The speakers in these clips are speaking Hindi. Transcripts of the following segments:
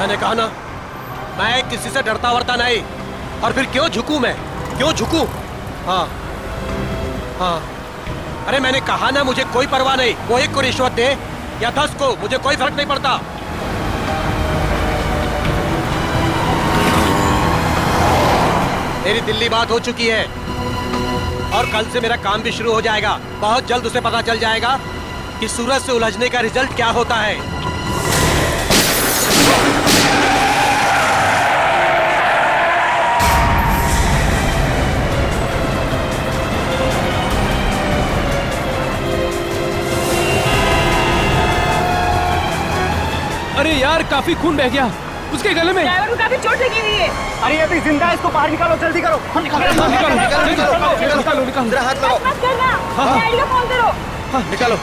मैंने कहा ना, मैं किसी से डरता वरता नहीं। और फिर क्यों झुकूं मैं, क्यों झुकूं? हाँ हाँ, अरे मैंने कहा ना, मुझे कोई परवाह नहीं। वो 1 को रिश्वत दे या 10 को, मुझे कोई फर्क नहीं पड़ता। मेरी दिल्ली बात हो चुकी है और कल से मेरा काम भी शुरू हो जाएगा। बहुत जल्द उसे पता चल जाएगा कि सूरज से उलझने का रिजल्ट क्या होता है। अरे यार, काफी खून बह गया उसके गले में। ड्राइवर को काफी चोट लगी हुई है। अरे ये भी जिंदा है, इसको बाहर निकालो, जल्दी करो। निकालो। जरा हाथ लगाओ। मत करना, डैडी को फोन करो। निकालो।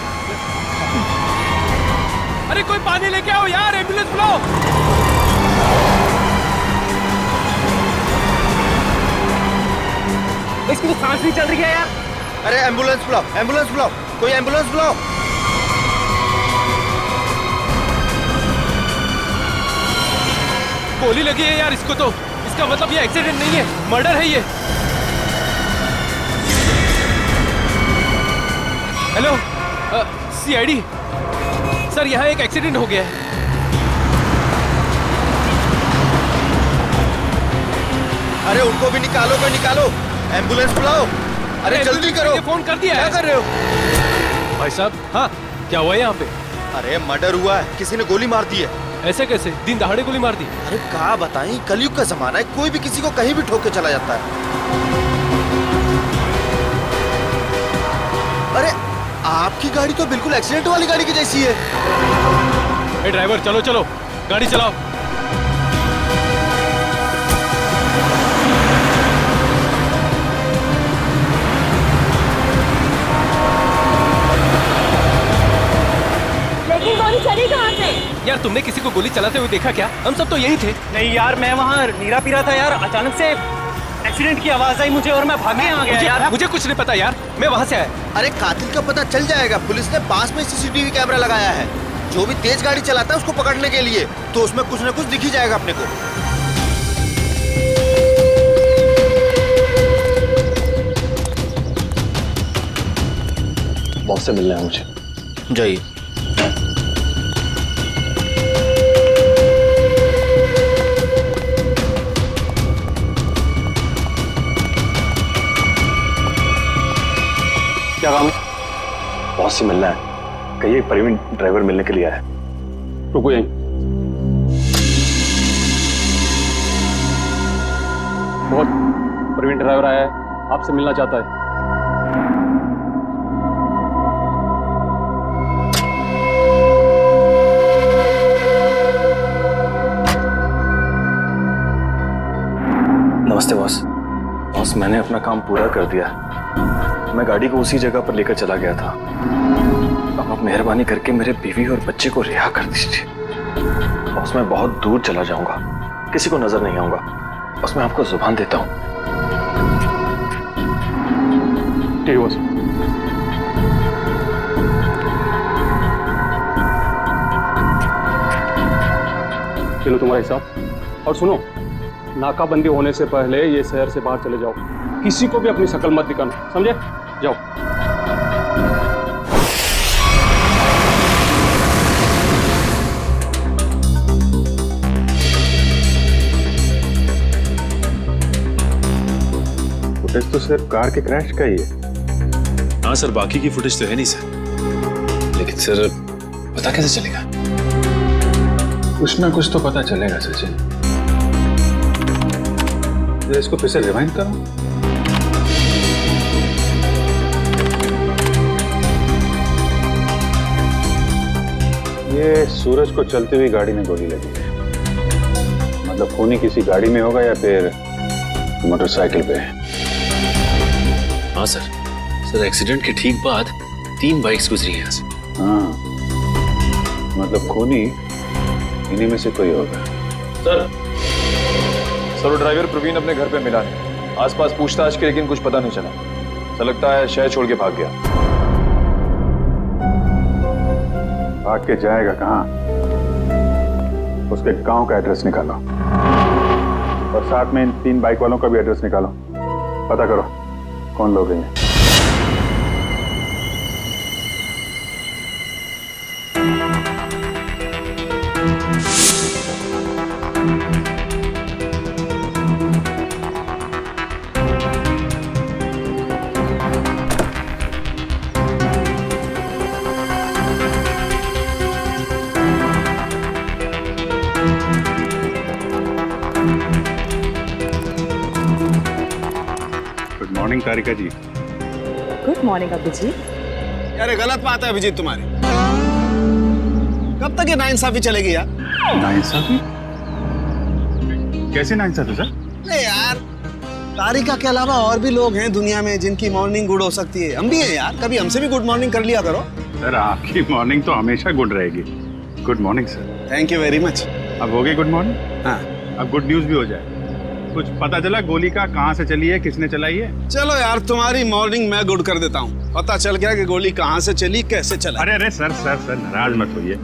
अरे कोई पानी लेके आओ यार, एम्बुलेंस बुलाओ। इसकी तो सांस नहीं चल रही है यार। अरे एम्बुलेंस बुलाओ, एम्बुलेंस बुलाओ, कोई एम्बुलेंस बुलाओ। गोली लगी है यार इसको तो। इसका मतलब ये एक्सीडेंट नहीं है, मर्डर है ये। हेलो, सीआईडी सर, यहाँ एक एक्सीडेंट हो गया है। अरे उनको भी निकालो, कोई निकालो, एम्बुलेंस बुलाओ। अरे जल्दी करो। फोन कर दिया है। क्या कर रहे हो भाई साहब? हाँ, क्या हुआ है यहाँ पे? अरे मर्डर हुआ है, किसी ने गोली मार दी है। ऐसे कैसे? दिन दहाड़े गोली मार दी? अरे क्या बताएं, कलयुग का जमाना है, कोई भी किसी को कहीं भी ठोक के चला जाता है। अरे आपकी गाड़ी तो बिल्कुल एक्सीडेंट वाली गाड़ी की जैसी है। ए ड्राइवर, चलो चलो, गाड़ी चलाओ। लेकिन गोली चली कहाँ से? यार तुमने किसी को गोली चलाते हुए देखा क्या? हम सब तो यही थे। नहीं यार, मैं वहाँ नीरा पी रहा था यार, अचानक से एक्सीडेंट की आवाज आई मुझे और मैं भागे आ गया यार। मुझे कुछ नहीं पता यार, मैं वहाँ से आया। अरे कातिल का पता चल जाएगा, पुलिस ने पास में सीसीटीवी कैमरा लगाया है। जो भी तेज गाड़ी चलाता है उसको पकड़ने के लिए, तो उसमें कुछ न कुछ दिख ही जाएगा अपने को। बॉस से मिलना है मुझे। जाइए। क्या काम है? बॉस से मिलना है। कहिए प्रवीण ड्राइवर मिलने के लिए आया है। रुको यहीं। बहुत प्रवीण ड्राइवर आया है, आपसे मिलना चाहता है। नमस्ते बॉस। बॉस, मैंने अपना काम पूरा कर दिया। मैं गाड़ी को उसी जगह पर लेकर चला गया था। अब आप मेहरबानी करके मेरे बीवी और बच्चे को रिहा कर दीजिए। बॉस, मैं बहुत दूर चला जाऊंगा, किसी को नजर नहीं आऊंगा। बस मैं आपको जुबान देता हूं। ठीक है बॉस। चलो तुम्हारा हिसाब। और सुनो, नाकाबंदी होने से पहले ये शहर से बाहर चले जाओ। किसी को भी अपनी शक्ल मत दिखाना, समझे? जाओ। फुटेज तो सिर्फ कार के क्रैश का ही है। हाँ सर, बाकी की फुटेज तो है नहीं सर। लेकिन सर पता कैसे चलेगा? कुछ ना कुछ तो पता चलेगा सचिन। इसको फिर से रिवाइंड करो। ये सूरज को चलती हुई गाड़ी में गोली लगी है। मतलब खूनी किसी गाड़ी में होगा या फिर मोटरसाइकिल पे। हाँ सर। सर एक्सीडेंट के ठीक बाद 3 बाइक्स गुजरी हैं यहाँ से। हाँ, मतलब खूनी इन्हीं में से कोई होगा। सर वो ड्राइवर प्रवीण अपने घर पे मिला नहीं। आसपास पूछताछ की, लेकिन कुछ पता नहीं चला। ऐसा लगता है शहर छोड़ के भाग गया। भाग के जाएगा कहाँ? उसके गांव का एड्रेस निकालो और साथ में इन 3 बाइक वालों का भी एड्रेस निकालो। पता करो कौन लोग हैं ये। Good morning Tarika ji. Good morning Abhijeet. यार ये गलत बात है अभिजीत तुम्हारी। कब तक ये नाइंसाफी चलेगी यार? नाइंसाफी? कैसे नाइंसाफी सर? नहीं यार, तारिका के अलावा और भी लोग हैं दुनिया में जिनकी मॉर्निंग गुड हो सकती है। हम भी हैं यार, कभी हमसे भी गुड मॉर्निंग कर लिया करो। सर आपकी मॉर्निंग तो हमेशा गुड रहेगी। Good morning sir. Thank you very much. अब हो गई गुड मॉर्निंग? हाँ, अब गुड न्यूज भी हो जाए। कुछ पता चला गोली का कहाँ से चली है, किसने चलाई है? चलो यार तुम्हारी मॉर्निंग मैं गुड कर देता हूँ। पता चल गया कि गोली कहाँ से चली, कैसे चला। अरे अरे सर सर सर नाराज मत होइए।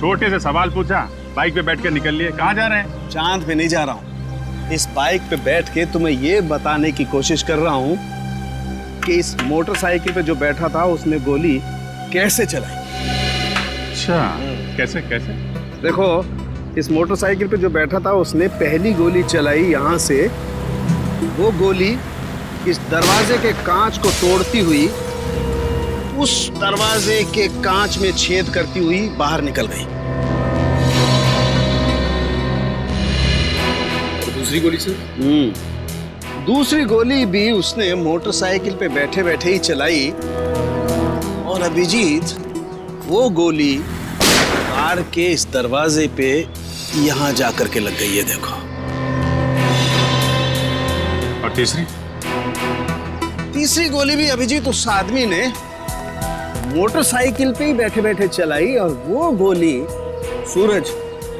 छोटे से सवाल पूछा, बाइक पे बैठ के निकल लिए। कहाँ जा रहे हैं? चांद पे नहीं जा रहा हूँ। इस बाइक पे बैठ के तुम्हें ये बताने की कोशिश कर रहा हूँ कि इस मोटरसाइकिल पे जो बैठा था उसने गोली कैसे चलाई। अच्छा, कैसे कैसे? देखो, इस मोटरसाइकिल पे जो बैठा था उसने पहली गोली चलाई यहाँ से। वो गोली इस दरवाजे के कांच को तोड़ती हुई उस दरवाजे के कांच में छेद करती हुई बाहर निकल गई। दूसरी गोली सर? दूसरी गोली भी उसने मोटरसाइकिल पे बैठे बैठे ही चलाई। और अभिजीत, वो गोली कार के इस दरवाजे पे यहाँ जाकर के लग गई है, देखो। और तीसरी? तीसरी गोली भी अभिजीत उस आदमी ने मोटरसाइकिल पे ही बैठे बैठे चलाई और वो गोली सूरज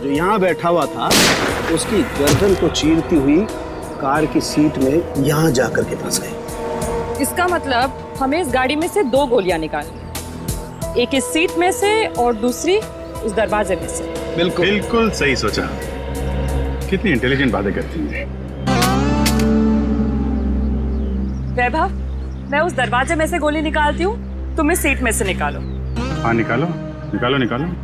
जो यहाँ बैठा हुआ था उसकी गर्दन को चीरती हुई कार की सीट में यहाँ जाकर के फंस गई। इसका मतलब हमें इस गाड़ी में से 2 गोलियां निकालनी, एक इस सीट में से और दूसरी उस दरवाजे में से। बिल्कुल बिल्कुल सही सोचा। कितनी इंटेलिजेंट बातें करती हैं। वैभव, मैं उस दरवाजे में से गोली निकालती हूँ, तुम इस सीट में से निकालो। हाँ निकालो निकालो निकालो।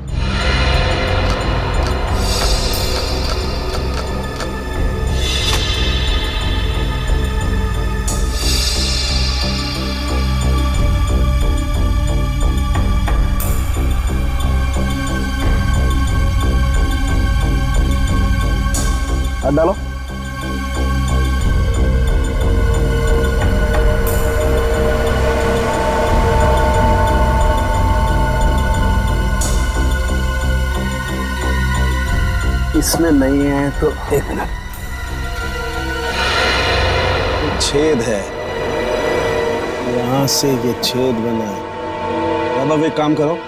हाथ डालो। इसमें नहीं है तो एक मिनट, छेद है यहां से, ये छेद बना है। अब एक काम करो,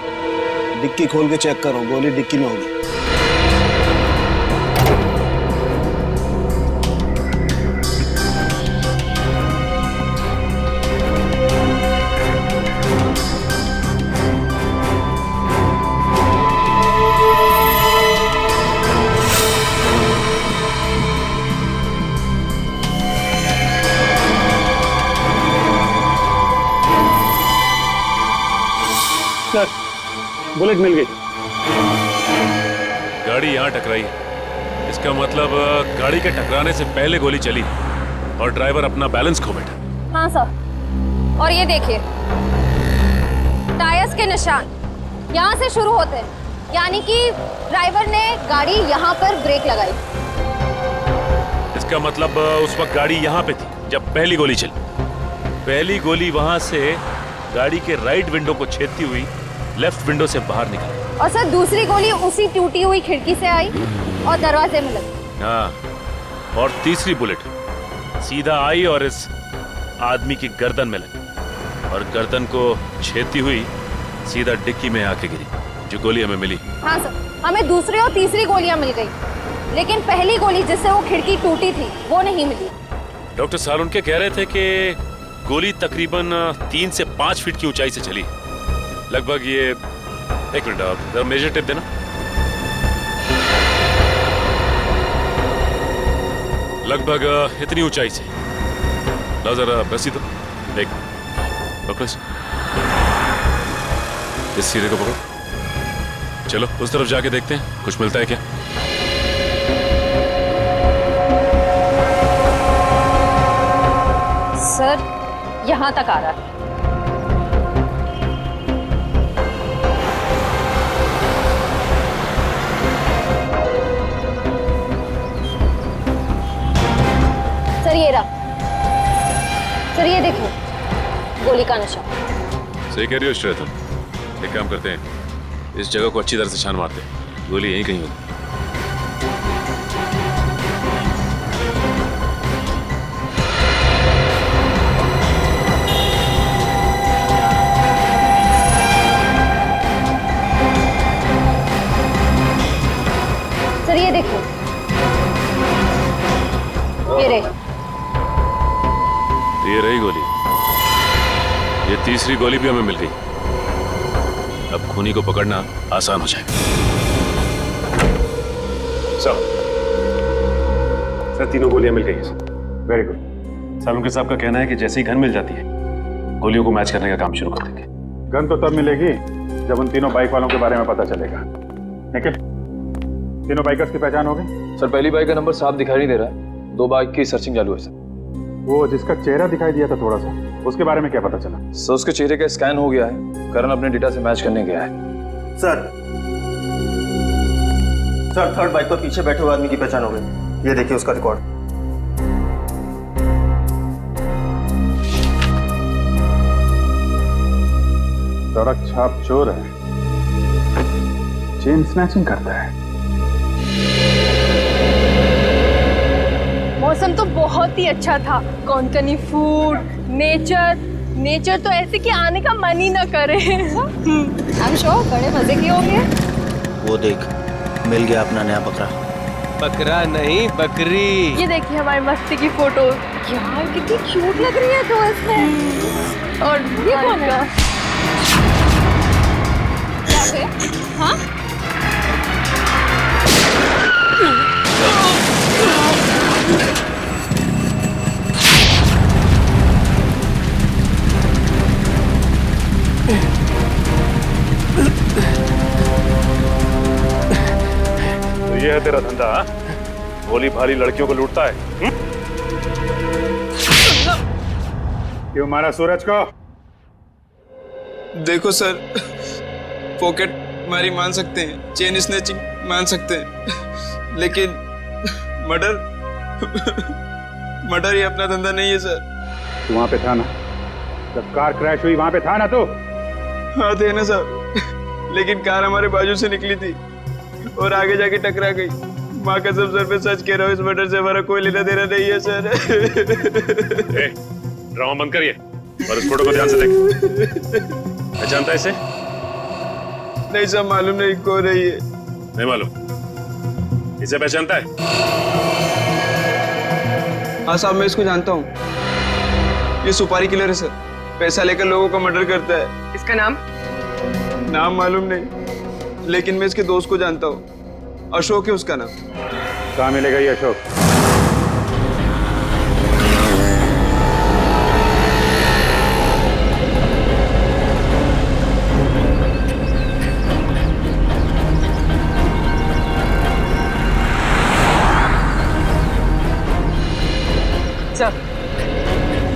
डिक्की खोल के चेक करो, गोली डिक्की में होगी। सर बुलेट मिल गई। गाड़ी यहाँ टकराई है, इसका मतलब गाड़ी के टकराने से पहले गोली चली और ड्राइवर अपना बैलेंस खो बैठा। हाँ सर, और ये देखिए टायर्स के निशान यहाँ से शुरू होते हैं, यानी कि ड्राइवर ने गाड़ी यहाँ पर ब्रेक लगाई। इसका मतलब उस वक्त गाड़ी यहाँ पे थी जब पहली गोली चली। पहली गोली वहां से गाड़ी के राइट विंडो को छेदती हुई लेफ्ट विंडो से बाहर निकली। और सर दूसरी गोली उसी टूटी हुई खिड़की से आई और दरवाजे में लगी। हाँ, और तीसरी बुलेट सीधा आई और इस आदमी की गर्दन में लगी और गर्दन को छेदती हुई सीधा डिक्की में आके गिरी, जो गोली हमें मिली। हाँ सर, हमें दूसरी और तीसरी गोलियां मिल गई, लेकिन पहली गोली जिससे वो खिड़की टूटी थी वो नहीं मिली। डॉक्टर सालुनके कह रहे थे कि गोली तकरीबन 3 से 5 फीट की ऊंचाई से चली, लगभग ये। एक मिनट, आप मेजर टेप देना। लगभग इतनी ऊंचाई से। ला जरा रस्सी तो देख, पकड़ो इस सीढ़ी को पकड़ो। चलो उस तरफ जाके देखते हैं कुछ मिलता है क्या। सर यहाँ तक आ रहा है। सर ये रहा। सर ये देखो, गोली का निशान। सही कह रही हो श्वेता। एक काम करते हैं, इस जगह को अच्छी तरह से छान मारते हैं, गोली यहीं कहीं होगी। सर ये देखो, ये रही। ये रही गोली। ये तीसरी गोली भी हमें मिल गई। अब खूनी को पकड़ना आसान हो जाएगा। सर तीनों गोलियां मिल गई हैं। Very good. सालुंके साहब का कहना है कि जैसे ही गन मिल जाती है गोलियों को मैच करने का काम शुरू कर देंगे। गन तो तब मिलेगी जब उन तीनों बाइक वालों के बारे में पता चलेगा। निखिल, तीनों बाइकर्स की पहचान हो गई? सर पहली बाइक का नंबर साफ दिखाई नहीं दे रहा है, 2 बाइक की सर्चिंग चालू है सर। वो जिसका चेहरा दिखाई दिया था थोड़ा सा, उसके बारे में क्या पता चला? सर उसके चेहरे का स्कैन हो गया है, करण अपने डेटा से मैच करने गया है। सर थर्ड बाइक पर पीछे बैठे हुए आदमी की पहचान हो गई। ये देखिए उसका रिकॉर्ड। सड़क छाप चोर है, चेन स्नैचिंग करता है। मौसम तो बहुत ही अच्छा था। कोंकणी फूड, नेचर तो ऐसे कि आने का मन ही ना करे। I'm sure बड़े मजे के होंगे। वो देख, मिल गया अपना नया बकरा। बकरा नहीं, बकरी। ये देखिए हमारी मस्ती की फोटो। यार कितनी क्यूट लग रही है तो इसमें। और ये कौन है? हाँ? तो ये है तेरा धंधा? भोली भाली लड़कियों को लूटता है? क्यों मारा सूरज को? देखो सर, पॉकेट मारी मान सकते हैं, चेन स्नैचिंग मान सकते हैं, लेकिन मर्डर ये अपना धंधा नहीं है सर। तू वहां पे था ना जब कार क्रैश हुई? वहां पे था ना तू? हाँ थे ना सर, लेकिन कार हमारे बाजू से निकली थी और आगे जाके टकरा गई। माँ कसम सर पे सच कह रहा हूँ, इस मर्डर से हमारा कोई लेना देना नहीं है सर। ड्रामा बंद करिए और इस फोटो को ध्यान से देख। पहचानता है इसे? नहीं सर, मालूम नहीं कौन है ये। नहीं मालूम? इसे पहचानता है? हाँ साहब, मैं इसको जानता हूँ। ये सुपारी किलर है सर, पैसा लेकर लोगों का मर्डर करता है। इसका नाम? नाम मालूम नहीं, लेकिन मैं इसके दोस्त को जानता हूँ। अशोक है उसका नाम। कहाँ मिलेगा ये अशोक?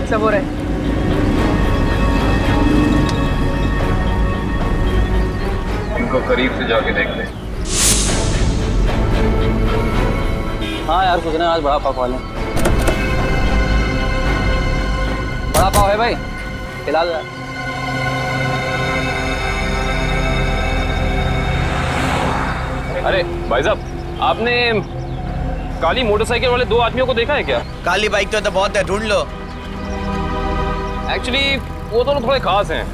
सब हो रहा है। इनको करीब से जाके देख ले। हाँ यार, कुछ ना आज बड़ा पाव वाले। बड़ा पाव है भाई, खिला दो। अरे भाई साहब, आपने काली मोटरसाइकिल वाले 2 आदमियों को देखा है क्या? काली बाइक तो बहुत है, ढूंढ लो। एक्चुअली वो दोनों थोड़े खास हैं।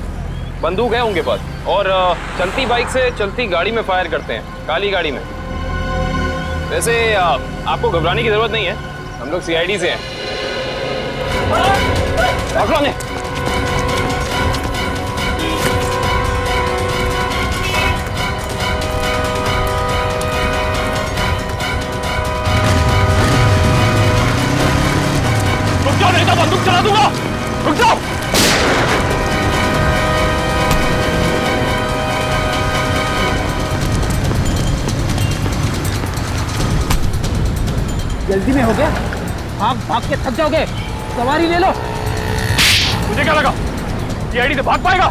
बंदूक है उनके पास और चलती बाइक से चलती गाड़ी में फायर करते हैं, काली गाड़ी में। वैसे आपको घबराने की जरूरत नहीं है, हम लोग सीआईडी से हैं। पकड़ो ने। जल्दी में हो गया? आप भाग के थक जाओगे, सवारी ले लो। मुझे क्या लगा सीआईडी से भाग पाएगा?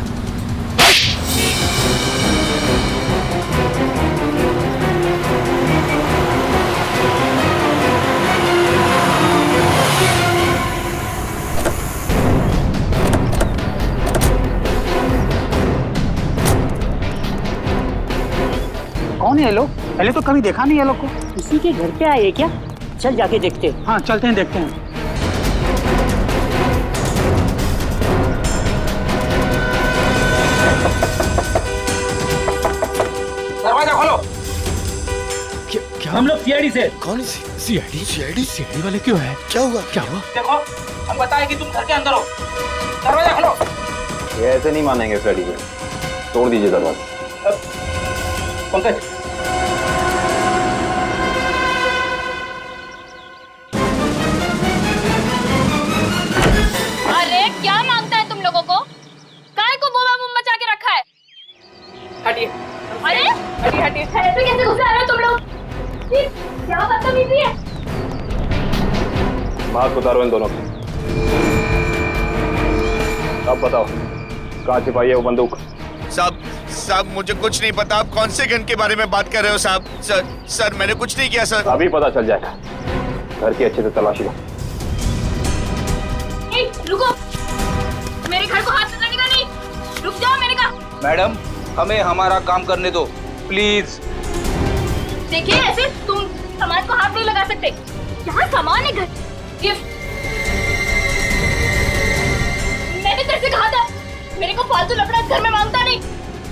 कौन है ये लोग? पहले तो कभी देखा नहीं ये लोग को। किसी के घर पे आए क्या? चल जाके देखते हैं। हाँ चलते हैं, देखते हैं। दरवाजा खोलो। क्या? हम लोग सीआईडी से। कौन सीआईडी? सीआईडी वाले क्यों है? क्या हुआ? देखो, हम बताए कि तुम घर के अंदर हो। दरवाजा खोलो। ये ऐसे नहीं मानेंगे फ्रेडी को, तोड़ दीजिए दरवाजा। पंकज, अरे क्या मांगता है तुम लोगों को? काय को बोबा मुंह मचा के रखा है? हटिए। अरे हटिए। ऐसे कैसे घुस आ रहे हो तुम लोग? क्या बदतमीजी है? मास्क उतारो इन दोनों को। अब बताओ कहाँ छिपाई है वो बंदूक? साहब मुझे कुछ नहीं पता। आप कौन से गन के बारे में बात कर रहे हो साहब? सर मैंने कुछ नहीं किया सर। अभी पता चल जाएगा। घर की अच्छे से तलाशी लो। रुको, मेरे घर को हाथ से लगेगा नहीं। रुक जाओ, मैंने कहा। मैडम, हमें हमारा काम करने दो प्लीज। देखिए, ऐसे तुम सामान को हाथ नहीं लगा सकते। यहाँ सामान है, घर गिफ्ट। मैंने तेरे से कहा था मेरे को फालतू लफड़ा घर में मांगता नहीं।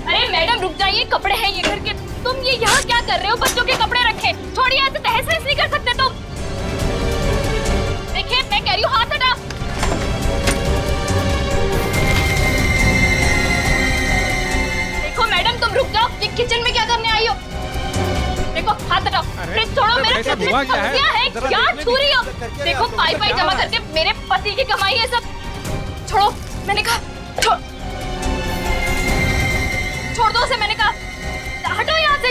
अरे मैडम रुक जाइए, कपड़े हैं ये घर के। तुम ये यहाँ क्या कर रहे हो? बच्चों के कपड़े रखे। छोड़िए, ऐसे तहस नहस नहीं कर सकते तुम। देखिए मैं कह रही हूँ, हाथ हटा। देखो मैडम, तुम रुक जाओ। ये किचन में क्या करने आई हो? देखो हाथ हटाओ। फ्रिज छोड़ो। मेरे फ्रिज में सब्जियां है, क्या छू रही हो? देखो पाई पाई जमा करके मेरे पति की कमाई है सब। छोड़ो, मैंने कहा छोड़ दो उसे, मैंने कहा। हटो यहाँ से।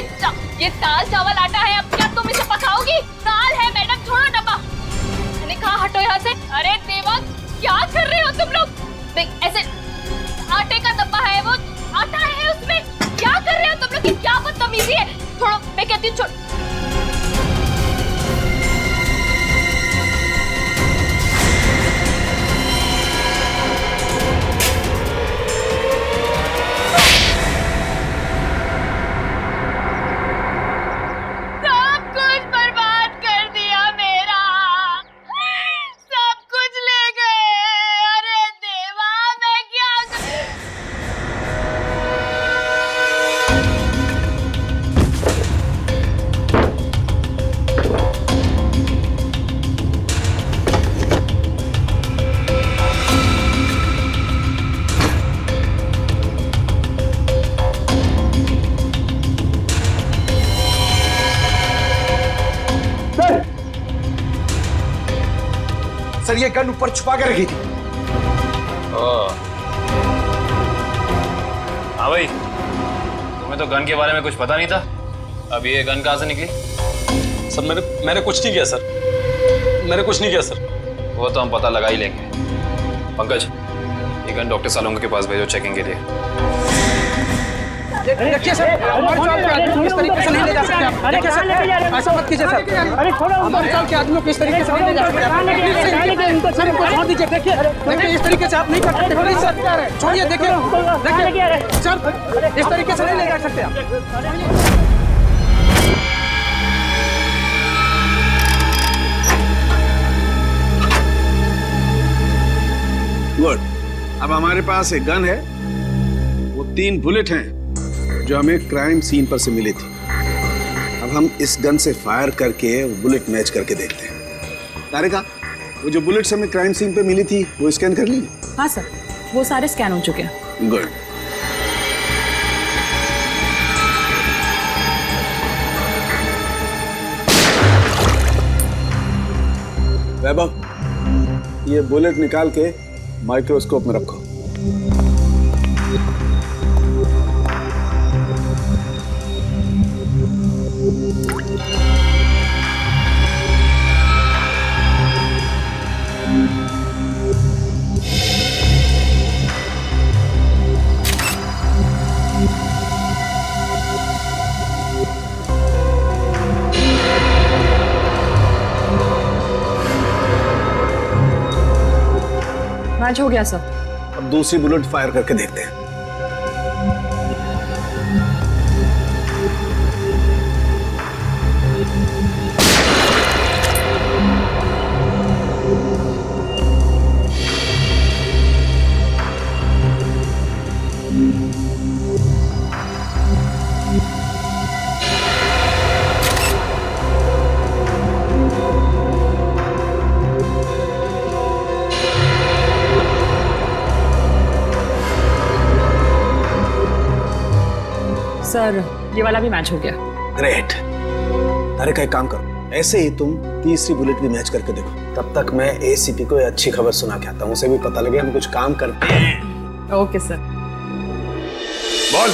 ये दाल चावल आटा है, अब क्या तुम इसे पकाओगी? दाल है मैडम, छोड़ो डब्बा। मैंने कहा हटो यहाँ से। अरे देवा, क्या कर रहे हो तुम लोग? देख ऐसे आटे का डब्बा है, वो आटा है उसमें। क्या कर रहे हो तुम लोग? क्या बदतमीजी है? छोड़ो, मैं कहती हूँ छोड़। सर ये गन ऊपर छुपा के रखी थी। हाँ भाई, तुम्हें तो गन के बारे में कुछ पता नहीं था। अब ये गन कहाँ से निकली? सर मैंने कुछ नहीं किया सर। मैंने कुछ नहीं किया सर। वो तो हम पता लगा ही लेंगे। पंकज, ये गन डॉक्टर सालोंगा के पास भेजो चेकिंग के लिए। देखिए सर, हमारे चाल के आदमी किस तरीके से नहीं ले जा सकते आप। देखिए सर, ऐसा मत कीजिए सर। हमारे चाल के आदमियों को इस तरीके से नहीं ले जा सकते आप। सर इनको छोड़ दीजिए। देखिए इस तरीके से आप नहीं कर सकते। प्लीज सर छोड़िए। देखिए सर, इस तरीके से नहीं ले जा सकते आप। गुड। अब हमारे पास एक गन है, वो 3 बुलेट हैं जो हमें क्राइम सीन पर से मिली थी। अब हम इस गन से फायर करके वो बुलेट मैच करके देखते हैं। तारिका, वो जो बुलेट्स हमें क्राइम सीन पे मिली थी वो स्कैन कर ली? हाँ सर, वो सारे स्कैन हो चुके हैं। गुड। वैभव, ये बुलेट निकाल के माइक्रोस्कोप में रखो। मैच हो गया सर। अब दूसरी बुलेट फायर करके देखते हैं। सर ये वाला भी मैच हो गया। ग्रेट। अरे का एक काम करो, ऐसे ही तुम तीसरी बुलेट भी मैच करके देखो। तब तक मैं एसीपी को अच्छी खबर सुना के आता हूँ, उसे भी पता लगे हम कुछ काम करते हैं। Okay sir. बोल,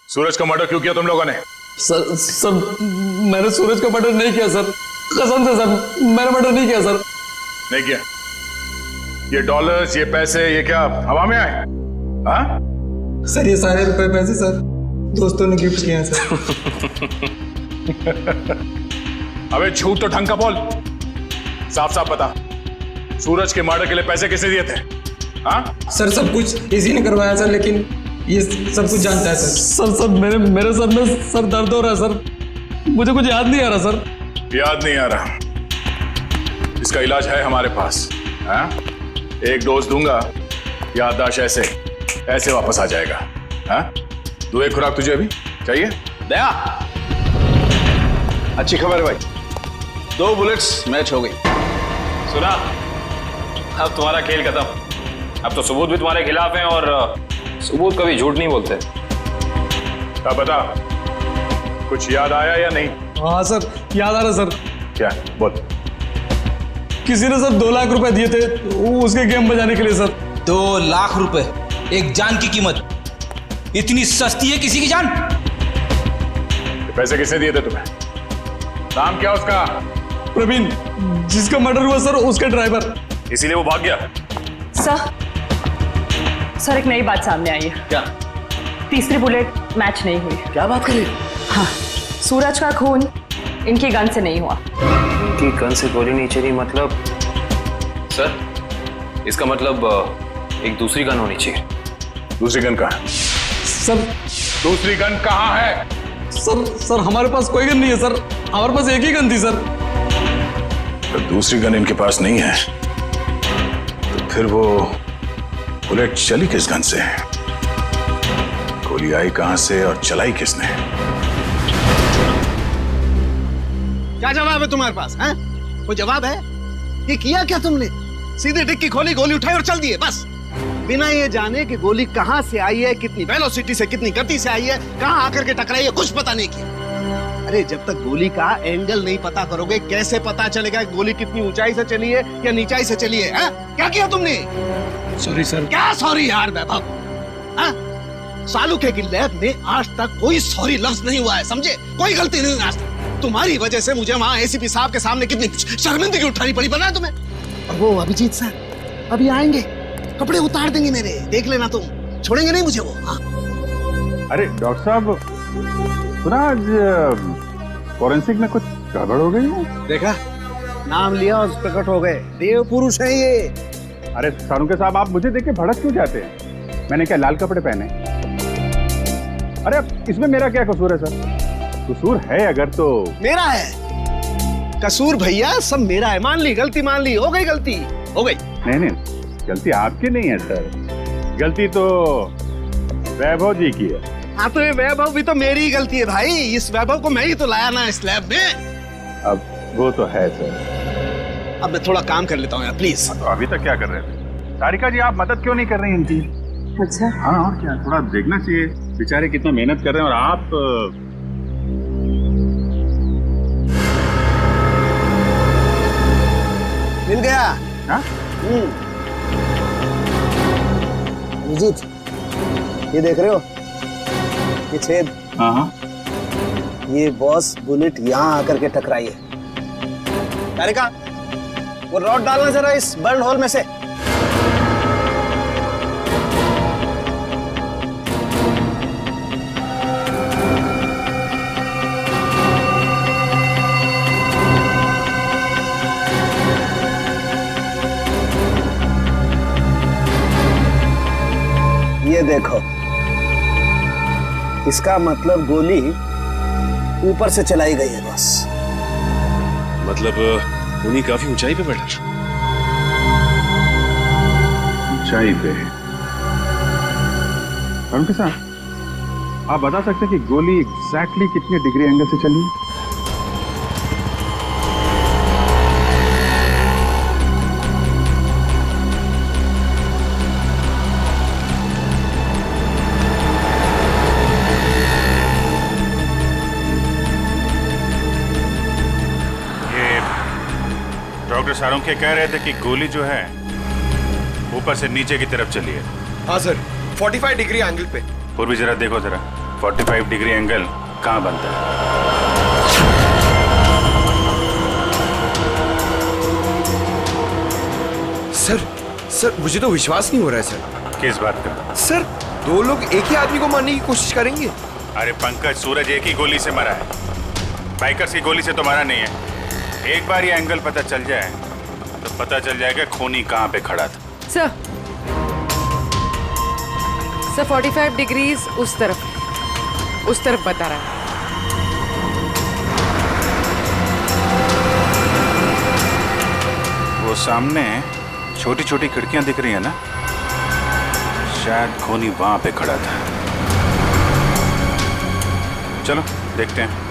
सूरज का मर्डर क्यों किया तुम लोगों ने? सर मैंने सूरज का मर्डर नहीं किया सर, कसम से सर, मैंने मर्डर नहीं किया सर। नहीं किया? ये डॉलर्स, ये पैसे, ये क्या हवा में आए? हाँ? सर ये सारे रुपए पैसे सर दोस्तों ने गिफ्ट किए हैं सर। अबे झूठ तो ढंग का बोल, साफ साफ बता, सूरज के मर्डर के लिए पैसे किसने दिए थे? हाँ? सर सब कुछ इसी ने करवाया सर, लेकिन ये सब कुछ जानता है सर। सर मेरे सर में सर दर्द हो रहा है सर, मुझे कुछ याद नहीं आ रहा सर। याद नहीं आ रहा? इसका इलाज है हमारे पास। हाँ? एक डोज दूंगा, याददाश्त ऐसे वापस आ जाएगा। हाँ? दो एक खुराक तुझे अभी चाहिए? दया, अच्छी खबर है भाई, 2 बुलेट्स मैच हो गई। सुना, अब तुम्हारा खेल खत्म। अब तो सबूत भी तुम्हारे खिलाफ हैं और सबूत कभी झूठ नहीं बोलते। अब बता, कुछ याद आया या नहीं? हाँ सर याद आ रहा सर। क्या? बोल। किसी ने सर 2 लाख रुपए दिए थे उसके गेम बजाने के लिए सर। 2 लाख रुपए, एक जान की कीमत। इतनी सस्ती है किसी की जान? पैसे किसने दिए थे तुम्हें? नाम क्या उसका? प्रवीण, जिसका मर्डर हुआ सर उसका ड्राइवर। इसीलिए वो भाग गया? सर एक नई बात सामने आई है। क्या? तीसरी बुलेट मैच नहीं हुई। क्या बात करी? हाँ, सूरज का खून इनकी गन से नहीं हुआ। इनकी गन से गोली नहीं चली मतलब? सर इसका मतलब एक दूसरी गन होनी चाहिए। दूसरी गन कहाँ है? सर दूसरी गन कहाँ है? सर हमारे पास कोई गन नहीं है सर, हमारे पास एक ही गन थी सर। तो दूसरी गन इनके पास नहीं है तो फिर वो बुलेट चली किस गन से? गोली आई कहां से और चलाई किसने? क्या जवाब है तुम्हारे पास? हैं? कोई जवाब है? ये किया क्या तुमने? सीधे डिक्की खोली, गोली उठाई और चल दिए बस, बिना ये जाने कि गोली कहां से आई है, कितनी वेलोसिटी से, कितनी गति से आई है, कहां आकर के टकराई है, कुछ पता नहीं किया। अरे जब तक गोली का एंगल नहीं पता करोगे कैसे पता चलेगा कि गोली कितनी ऊंचाई से चली है या नीचाई से चली है? हा? क्या किया तुमने? Sorry sir. क्या सॉरी यार वैभव? सालू के लैब में आज तक कोई सॉरी लफ्ज नहीं हुआ है, समझे? कोई गलती नहीं हुई आज तक। तुम्हारी वजह से मुझे वहां एसीपी साहब के सामने कितनी शर्मिंदगी उठानी पड़ी, पता है तुम्हें? और वो अभिजीत सर अभी आएंगे, कपड़े उतार देंगे मेरे, देख लेना तुम, छोड़ेंगे नहीं मुझे वो। हाँ? अरे डॉक्टर साहब, सुना आज फॉरेंसिक में कुछ गड़बड़ हो गई है? देखा, नाम लिया और प्रकट हो गए, देव पुरुष है ये। अरे सारुके साहब, आप मुझे देख के भड़क क्यों जाते हैं? मैंने क्या लाल कपड़े पहने? अरे इसमें मेरा क्या कसूर है सर? कसूर है अगर तो मेरा है कसूर भैया, सब मेरा है। मान ली गलती, मान ली, हो गई गलती, हो गई। नहीं, गलती आपकी नहीं है सर, गलती तो वैभव जी की है। हाँ तो ये वैभव भी तो मेरी ही गलती है भाई, इस वैभव को मैं ही तो लाया ना इस लैब में। अब वो तो है सर। अब मैं थोड़ा काम कर लेता हूँ यार, प्लीज। तो अभी तक क्या कर रहे थे? सारिका जी, आप मदद क्यों नहीं कर रही इनकी? अच्छा हाँ, और क्या, थोड़ा देखना चाहिए, बेचारे कितना मेहनत कर रहे हैं और आप मिल गया। हाँ? अभिजीत, ये देख रहे हो ये छेद? हाँ। ये बॉस बुलेट यहाँ आकर के टकराई है। तारिका, वो रॉड डालना जरा इस बर्न होल में से। देखो, इसका मतलब गोली ऊपर से चलाई गई है बस। मतलब खूनी काफी ऊंचाई पे बैठा। ऊंचाई पे अरुण के साथ आप बता सकते हैं कि गोली एग्जैक्टली कितने डिग्री एंगल से चली है? डॉक्टर सारुंखे कह रहे थे कि गोली जो है ऊपर से नीचे की तरफ चली है। हाँ सर, 45 डिग्री एंगल पे। पूर्वी जरा देखो जरा, 45 डिग्री एंगल कहाँ बनता है? सर मुझे तो विश्वास नहीं हो रहा है सर। किस बात का? सर 2 लोग एक ही आदमी को मारने की कोशिश करेंगे? अरे पंकज, सूरज एक ही गोली से मरा है, बाइकर्स की गोली से तो मरा नहीं है। एक बार ये एंगल पता चल जाए तो पता चल जाएगा खूनी कहाँ पे खड़ा था। सर 45 डिग्रीज उस तरफ बता रहा है। वो सामने छोटी छोटी खिड़कियां दिख रही है ना, शायद खूनी वहां पे खड़ा था। चलो देखते हैं।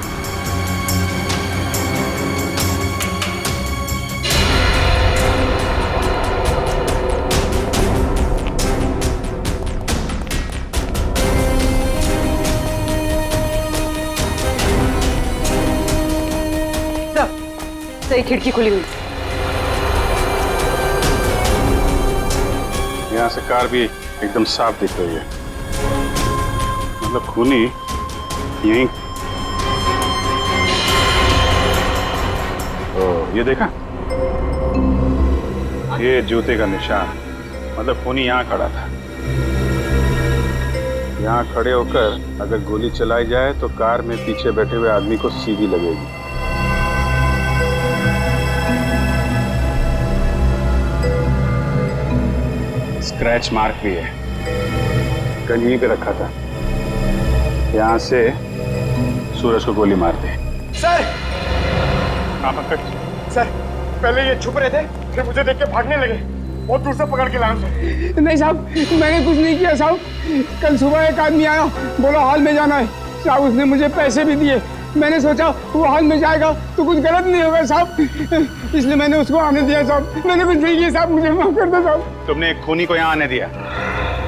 सही खिड़की खुली हुई। यहाँ से कार भी एकदम साफ दिख रही है, मतलब खूनी यहीं। तो ये देखा, ये जूते का निशान, मतलब खूनी यहाँ खड़ा था। यहाँ खड़े होकर अगर गोली चलाई जाए तो कार में पीछे बैठे हुए आदमी को सीधी लगेगी। स्क्रैच मार्क भी है, गन यहीं पे रखा था। यहाँ से सूरज को गोली मार दे। सर! हाँ पंकज। सर पहले ये छुप रहे थे, फिर मुझे देख के भागने लगे, बहुत दूर से पकड़ के लाया उसे। नहीं साहब, मैंने कुछ नहीं किया साहब। कल सुबह एक आदमी आया, बोला हॉल में जाना है साहब, उसने मुझे पैसे भी दिए। मैंने सोचा वो हॉल में जाएगा तो कुछ गलत नहीं होगा साहब, इसलिए मैंने उसको आने दिया साहब। मैंने कुछ नहीं किया साहब, मुझे माफ कर दो साहब। तुमने एक खूनी को यहाँ आने दिया,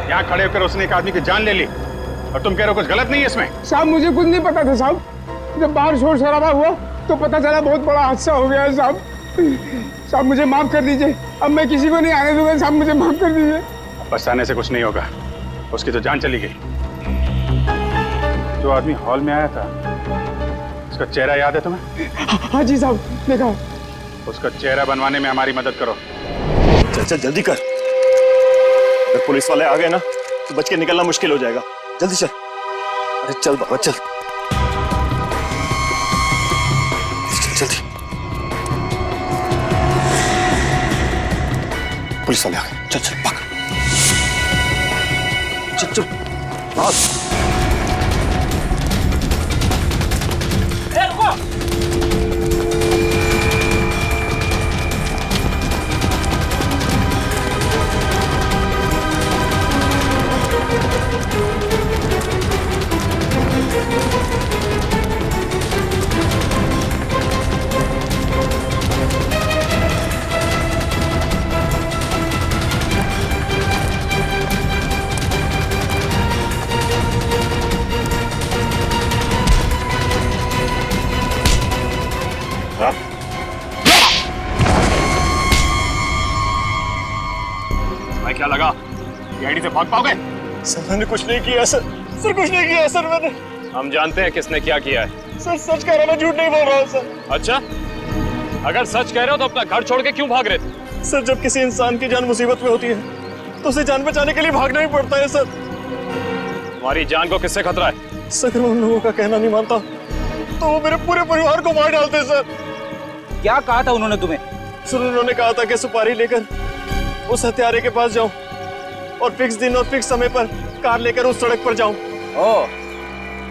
यहाँ खड़े होकर उसने एक आदमी की जान ले ली, और तुम कह रहे हो कुछ गलत नहीं है इसमें? साहब मुझे कुछ नहीं पता था साहब, जब बाहर शोर शराबा हुआ तो पता चला बहुत बड़ा हादसा हो गया है साहब। साहब मुझे माफ कर दीजिए, अब मैं किसी को नहीं आने दूंगा साहब, मुझे माफ कर दीजिए। पछताने से कुछ नहीं होगा, उसकी तो जान चली गई। जो आदमी हॉल में आया था उसका चेहरा याद है तुम्हें? हाँ जी साहब, देखा। उसका चेहरा बनवाने में हमारी मदद करो। चल चल जल्दी कर, अगर पुलिस वाले आ गए ना तो बच के निकलना मुश्किल हो जाएगा। जल्दी चल। अरे चल बाबा चल, जल्दी। पुलिस वाले आ गए, चल चल भाग। चल चल भाग। क्या लगा आईडी से भाग पाओगे? सर मैंने कुछ नहीं किया सर, सर कुछ नहीं किया सर मैंने। हम जानते हैं किसने क्या किया है। सर सच कह रहा हूं, मैं झूठ नहीं बोल रहा हूं सर। अच्छा, अगर सच कह रहे हो तो अपना घर छोड़ के क्यों भाग रहे थे? सर जब किसी इंसान की जान मुसीबत में होती है तो उसे जान बचाने के लिए भागना ही पड़ता है सर। तुम्हारी जान को किससे खतरा है? सर अगर मैं उन लोगों का कहना नहीं मानता तो वो मेरे पूरे परिवार को मार डालते सर। क्या कहा था उन्होंने तुम्हें? सर उन्होंने कहा था कि सुपारी लेकर उस हत्यारे के पास जाऊं और फिक्स दिन और फिक्स समय पर कार लेकर उस सड़क पर जाऊं। ओह,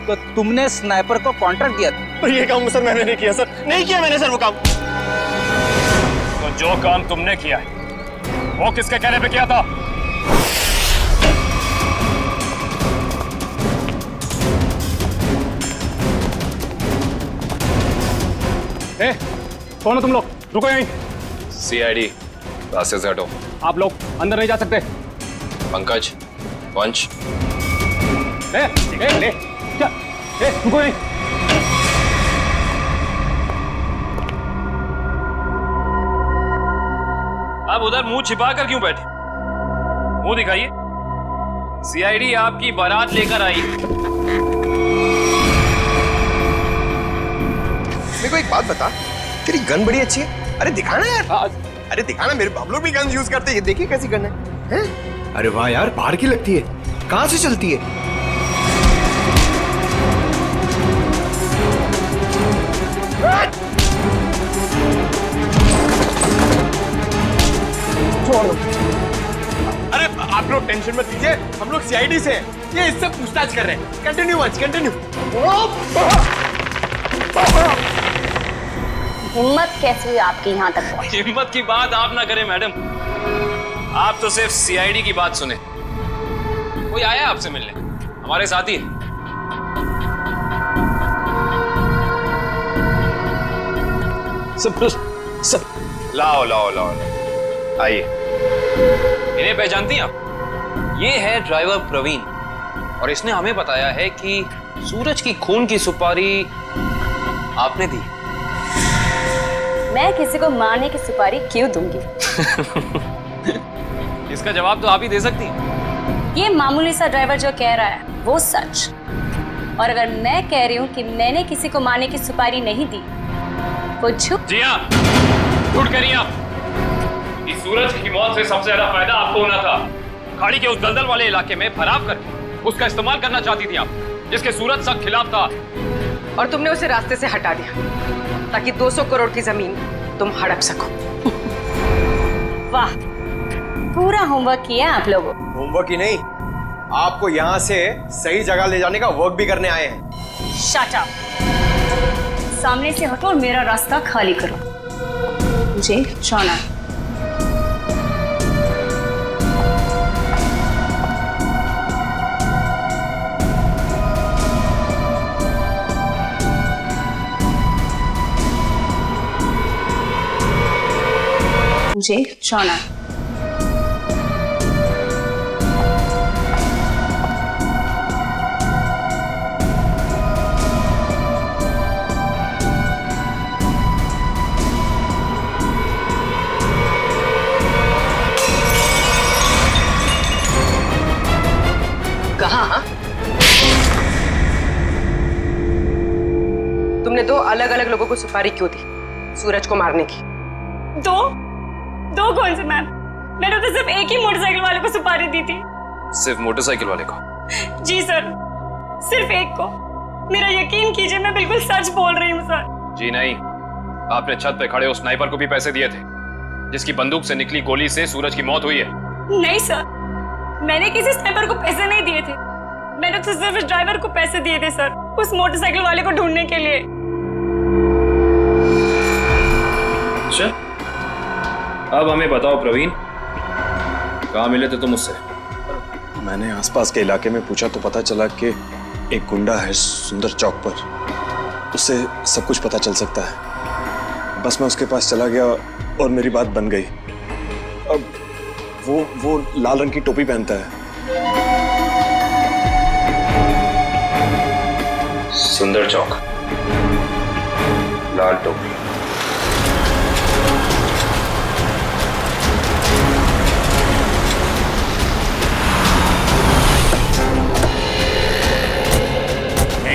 तो तुमने स्नाइपर को कॉन्ट्रैक्ट दिया था? तो ये काम सर मैंने नहीं किया सर, नहीं किया मैंने सर वो काम। तो जो काम तुमने किया है वो किसके कहने पे किया था? कौन हो तुम लोग? रुको यहीं। सीआईडी, रास्ते से हटो। आप लोग अंदर नहीं जा सकते। पंकज, वंश, ले क्या? रुको यहीं। आप उधर मुंह छिपा कर क्यों बैठे? मुंह दिखाइए। सीआईडी आपकी बारात लेकर आई। मेरे को एक बात बता, तेरी गन बड़ी अच्छी है। अरे दिखाना यार। अरे दिखाना, मेरे हम लोग भी गन यूज करते हैं। ये देखिए कैसी गन है? अरे वाह यार, बाहर की लगती है। कहाँ से चलती है? छोड़ दो। अरे आप लोग टेंशन मत लीजिए, हम लोग सीआईडी से हैं। ये इससे पूछताछ कर रहे हैं। कंटिन्यू वंश, कंटिन्यू। हिम्मत कैसे हुई आपकी यहाँ तक पहुंची? हिम्मत की बात आप ना करें मैडम, आप तो सिर्फ सीआईडी की बात सुने। कोई आया आपसे मिलने? हमारे साथी। सब लाओ लाओ लाओ, आइए। इन्हें पहचानती हैं आप? ये है ड्राइवर प्रवीण, और इसने हमें बताया है कि सूरज की खून की सुपारी आपने दी। मैं किसी को मारने की सुपारी क्यों दूंगी? इसका जवाब तो आप ही दे सकती हैं। ये मामूली सा ड्राइवर जो कह रहा है वो सच, और अगर मैं कह रही हूँ कि मैंने किसी को मारने की सुपारी नहीं दी, वो झूठ। जी हाँ, झूठ कह रही हैं आप। इस सूरज की मौत से सबसे ज्यादा फायदा आपको होना था। खाड़ी के उस दलदल वाले इलाके में फराव करके उसका इस्तेमाल करना चाहती थी आप, जिसके सूरज सख्त खिलाफ था। और तुमने उसे रास्ते से हटा दिया ताकि 200 करोड़ की जमीन तुम हड़प सको। वाह, पूरा होमवर्क किया आप लोगों। होमवर्क ही नहीं, आपको यहाँ से सही जगह ले जाने का वर्क भी करने आए हैं। शट अप, सामने से हटो और मेरा रास्ता खाली करो। मुझे जाना है। मुझे जाना है। कहाँ? तुमने 2 अलग-अलग लोगों को सुपारी क्यों दी सूरज को मारने की? दो कौन से मैम? मैंने तो सिर्फ एक ही मोटरसाइकिल वाले को सुपारी दी थी। सिर्फ मोटरसाइकिल वाले को? जी सर, सिर्फ एक को। मेरा यकीन कीजिए, मैं बिल्कुल सच बोल रही हूँ सर। जी नहीं, आपने छत पे खड़े उस स्नाइपर को भी पैसे दिए थे, जिसकी बंदूक से निकली गोली से सूरज की मौत हुई है। नहीं सर, मैंने किसी स्नाइपर को पैसे नहीं दिए थे। मैंने तो सिर्फ उस ड्राइवर को पैसे दिए थे सर, उस मोटरसाइकिल वाले को ढूंढने के लिए। अच्छा, अब हमें बताओ प्रवीण, कहाँ मिले थे तुम उससे? मैंने आसपास के इलाके में पूछा तो पता चला कि एक गुंडा है सुंदर चौक पर, उससे सब कुछ पता चल सकता है। बस मैं उसके पास चला गया और मेरी बात बन गई। अब वो लाल रंग की टोपी पहनता है। सुंदर चौक, लाल टोपी।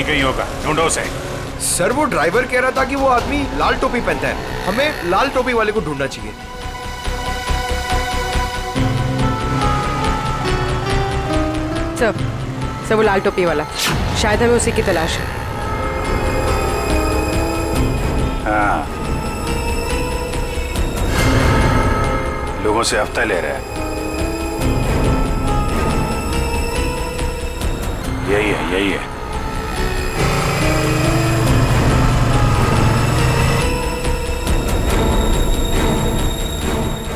कहीं होगा, ढूंढो उसे। सर वो ड्राइवर कह रहा था कि वो आदमी लाल टोपी पहनता है, हमें लाल टोपी वाले को ढूंढना चाहिए। सर वो लाल टोपी वाला, शायद हमें उसी की तलाश है। हाँ, लोगों से हफ्ता ले रहा है। यही है, यही है।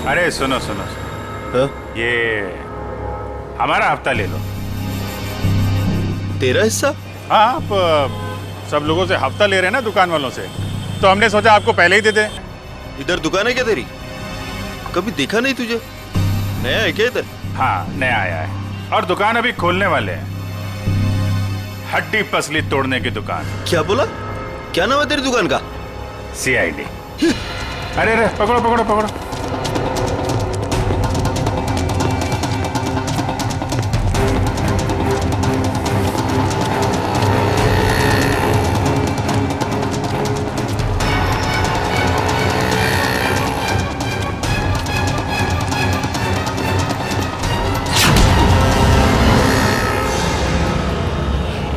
अरे सुनो सुनो, सुनो। ये हमारा हफ्ता ले लो। तेरा हिस्सा? हाँ, आप सब लोगों से हफ्ता ले रहे हैं ना, दुकान वालों से, तो हमने सोचा आपको पहले ही दे दें। इधर दुकान है क्या तेरी? कभी देखा नहीं तुझे? नया है क्या इधर? हाँ, नया आया है और दुकान अभी खोलने वाले हैं। हड्डी पसली तोड़ने की दुकान। क्या बोला? क्या नाम है तेरी दुकान का? CID। अरे अरे, पकड़ो पकड़ो पकड़ो।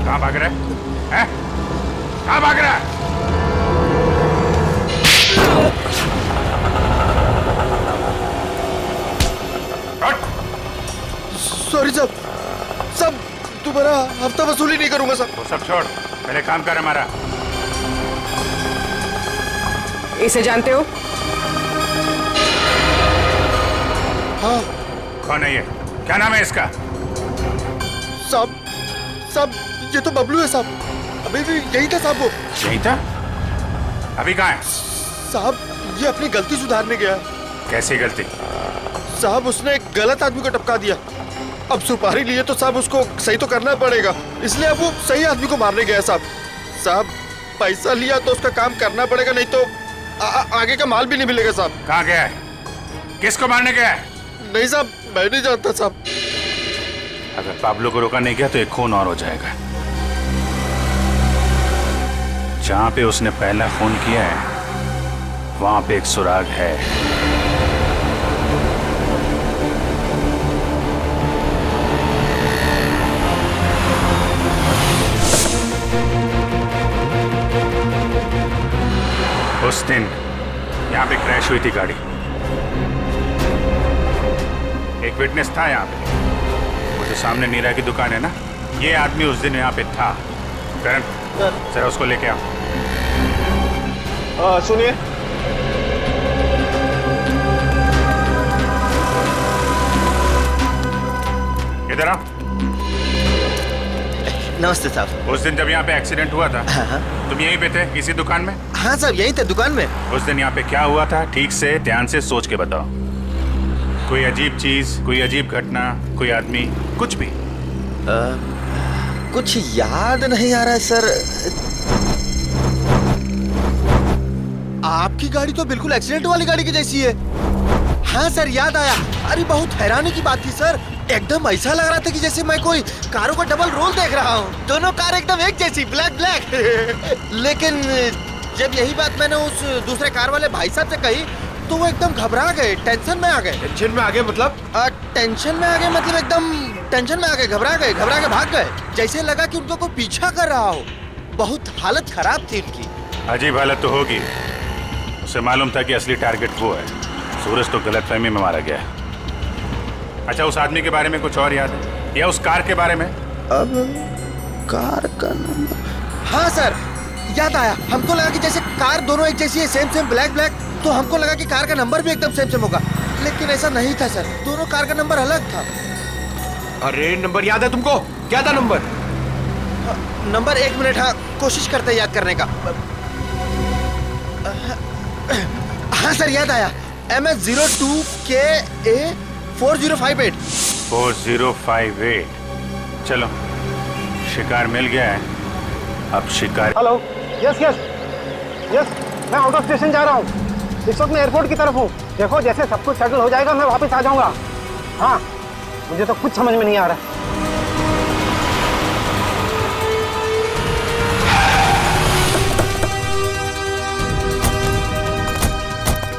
कहाँ भाग रहा है? कहाँ भाग रहा है? सॉरी साहब, सब तुम्हारा हफ्ता वसूली नहीं करूंगा साहब। वो सब छोड़, पहले काम कर हमारा। इसे जानते हो? हाँ। कौन है ये? क्या नाम है इसका? साहब, साहब ये तो बबलू है साहब। अभी भी यही था साहब वो। यही था? अभी कहाँ है? साहब ये अपनी गलती सुधारने गया। कैसी गलती? साहब उसने एक गलत आदमी को टपका दिया। अब सुपारी लिए तो साहब उसको सही तो करना पड़ेगा, इसलिए अब वो सही आदमी को मारने गया साहब। साहब पैसा लिया तो उसका काम करना पड़ेगा, नहीं तो आगे का माल भी नहीं मिलेगा साहब। कहाँ गया है? किसको मारने गया है? नहीं साहब, मैं नहीं जानता साहब। अगर पाब्लो को रोका नहीं गया तो एक खून और हो जाएगा। जहां पे उसने पहला खून किया है वहां पे एक सुराग है। उस दिन यहां पे क्रैश हुई थी गाड़ी। एक विटनेस था यहां पे, वो जो सामने नीरा की दुकान है ना, ये आदमी उस दिन यहाँ पे था। करण, जरा उसको लेके आओ। सुनिए, इधर आओ। नमस्ते साहब। उस दिन जब यहाँ पे एक्सीडेंट हुआ था, तुम यहीं पे थे इसी दुकान में? हाँ साहब, यहीं थे दुकान में। उस दिन यहाँ पे क्या हुआ था, ठीक से ध्यान से सोच के बताओ। कोई अजीब चीज, कोई अजीब घटना, कोई आदमी, कुछ भी? कुछ याद नहीं आ रहा है सर। आपकी गाड़ी तो बिल्कुल एक्सीडेंट वाली गाड़ी की जैसी है। हाँ सर, याद आया। अरे बहुत हैरानी की बात थी सर, एकदम ऐसा लग रहा था कि जैसे मैं कोई कारों का डबल रोल देख रहा हूँ। दोनों कार एकदम एक जैसी, ब्लैक ब्लैक। लेकिन जब यही बात मैंने उस दूसरे कार वाले भाई साहब से कही तो वो एकदम घबरा गए, टेंशन में आ गए। टेंशन में आ गए मतलब? टेंशन में आ गए मतलब एकदम टेंशन में आ गए, घबरा के भाग गए। जैसे लगा कि उनको कोई पीछा कर रहा हो। बहुत हालत खराब थी उनकी। अजीब हालत तो होगी। उसे मालूम था कि असली टारगेट वो है। सूरज तो गलतफहमी में मारा गया है। अच्छा, उस आदमी के बारे में कुछ और याद है या उस कार के बारे में? अब कार का नंबर? हाँ सर, याद आया। हमको लगा कि जैसे कार दोनों एक जैसी है, सेम सेम ब्लैक ब्लैक, तो हमको लगा कि कार का नंबर भी एकदम सेम सेम होगा, लेकिन ऐसा नहीं था सर। दोनों कार का नंबर अलग था। अरे नंबर याद है तुमको? क्या था नंबर? नंबर 1 मिनट, हाँ कोशिश करते हैं याद करने का। हाँ सर, याद आया। MS02KA 4058। 4058। चलो, शिकार मिल गया है। अब शिकार। हेलो, यस यस यस, मैं आउट ऑफ स्टेशन जा रहा हूँ। इस वक्त मैं एयरपोर्ट की तरफ हूँ। देखो जैसे सब कुछ सेटल हो जाएगा मैं वापस आ जाऊंगा। हाँ, मुझे तो कुछ समझ में नहीं आ रहा।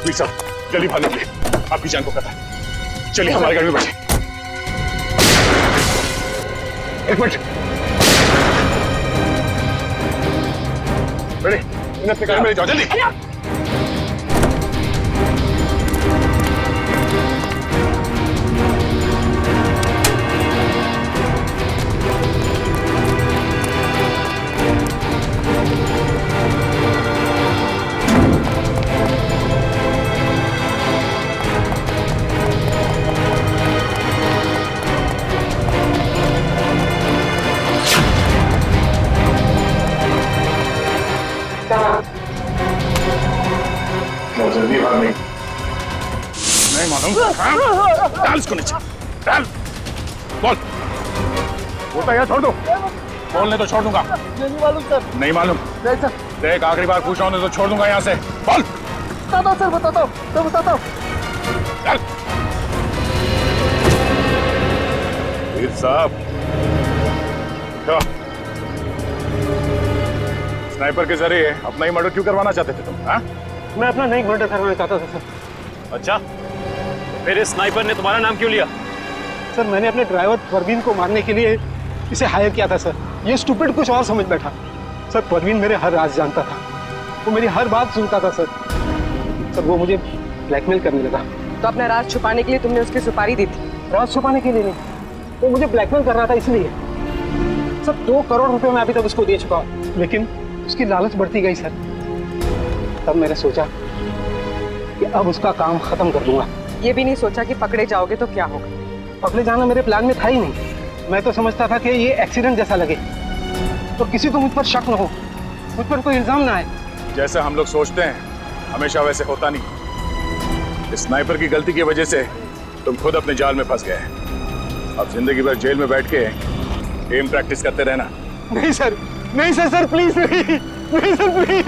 वीर साहब, जल्दी भागेंगे, आपकी जान को खतरा है। चलिए हमारी गाड़ी में बैठे। एक मिनट, बैठे, इन्हें अपने गाड़ी में ले जाओ जल्दी। बहुत जल्दी भाग नहीं मालूम। डाल इसको नीचे, डाल। बोल, बोलता या छोड़ दो। बोलने तो छोड़ दूंगा। नहीं मालूम सर। नहीं मालूम? नहीं सर। देख आखिरी बार पूछ रहा हूँ तो छोड़ दूंगा यहाँ से। बोल। बताता हूँ सर, बताता हूँ, तो बताता हूँ। चल। वीर साहब, स्नाइपर के जरिए अपना ही मर्डर क्यों करवाना चाहते थे तुम? हाँ? मैं अपना नहीं मर्डर करवाना चाहता था सर। अच्छा, फिर इस स्नाइपर ने तुम्हारा नाम क्यों लिया? सर मैंने अपने ड्राइवर परवीन को मारने के लिए इसे हायर किया था सर। ये स्टूपिड कुछ और समझ बैठा। सर परवीन मेरे हर राज जानता था, वो मेरी हर बात सुनता था सर। सर वो मुझे ब्लैकमेल करने लगा। तो अपना राज छुपाने के लिए तुमने उसकी सुपारी दी थी? राज छुपाने के लिए नहीं, वो मुझे ब्लैकमेल कर रहा था इसलिए। सर 2 करोड़ रुपए मैं अभी तक उसको दे चुका हूँ, लेकिन उसकी लालच बढ़ती गई सर। तब मैंने सोचा कि अब उसका काम खत्म कर दूंगा। ये भी नहीं सोचा कि पकड़े जाओगे तो क्या होगा? पकड़े जाना मेरे प्लान में था ही नहीं। मैं तो समझता था कि ये एक्सीडेंट जैसा लगे और किसी को मुझ पर शक न हो, मुझ पर कोई इल्जाम ना आए। जैसा हम लोग सोचते हैं हमेशा वैसे होता नहीं। इस स्नाइपर की गलती की वजह से तुम खुद अपने जाल में फंस गए। अब जिंदगी भर जेल में बैठ के एम प्रैक्टिस करते रहना। नहीं सर, नहीं सर, सर प्लीज नहीं, नहीं सर प्लीज।